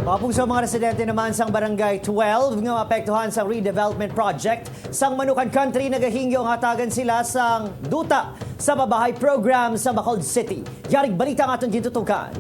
Mapung sa mga residente naman sang Barangay 12 nga maapektuhan sa redevelopment project sang Manukan Country nagahingyo ang hatagan sila sang duta sa babahay program sa Bacolod City. Yarig balita nga itong gintutukan.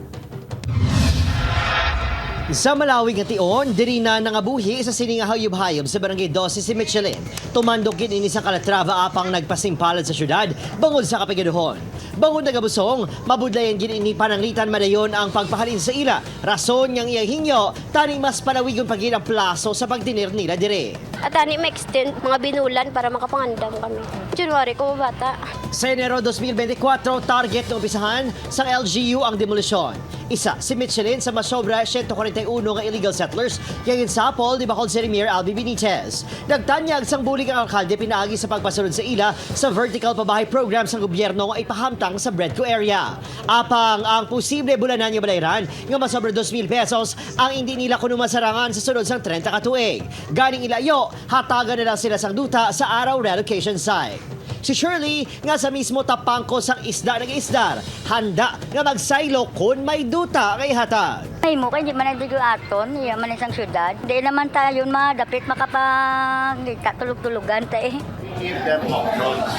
Sa Malawi nga tion, diri na nangabuhi sa siningahayub-hayub sa Barangay 12 si Michelin. Tumandok gid ini sa Calatrava apang nagpasimpalad sa syudad bangod sa kapigaduhon. Bangod nagabusong, mabudlayan gid ini pananglitan madayon ang pagpahalin sa ila. Rason niyang iyang hingyo, tani mas panawigon pagid ang plaso sa pagtinir nila dire. At ani ma-extend mga binulan para makapangandam kami. January ko bata. Sa Enero 2024, target na umpisahan sa LGU ang demolisyon. Isa, si Michelin sa masobra 141 nga illegal settlers yayin sa Apol ni Bacolod City Mayor Albi Benitez. Nagtanyag sang bulig ang alkalde pinaagi sa pagpasunod sa ila sa vertical pabahay program sa gobyerno nga ipahamtang sa Bredco area. Apang ang posible bulanan nga balayran nga masobra 2,000 pesos ang hindi nila kuno masarangan sa sunod sang 30 ka tuig. Ganing ilayo, hatagan na lang sila sang duta sa araw relocation site. Si Shirley nga sa mismo tapangko sang isda nag-isdar, handa nga magsaylo kung may duta kay hatag. Ay mo kay di man nagdugo aton, iya man isang syudad. Di naman tayo madapit makapag-tulog-tulugan ta eh. Give them options.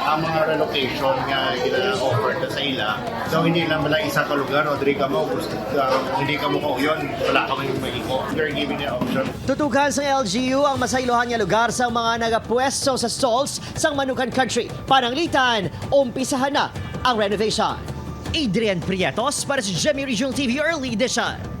Ang mga relocation nga gina-offer sa ila. So hindi lang wala isa ka lugar o diri ka mo gusto hindi ka mo kauyon, wala ka man maiko. They're giving the option. Tutukan sa LGU ang masaylohan nga lugar sa mga nagapwesto sa stalls sang Manukan Country. Pananglitan, umpisahan na ang renovation. Adrian Prietos para sa GMA Regional TV Early Edition.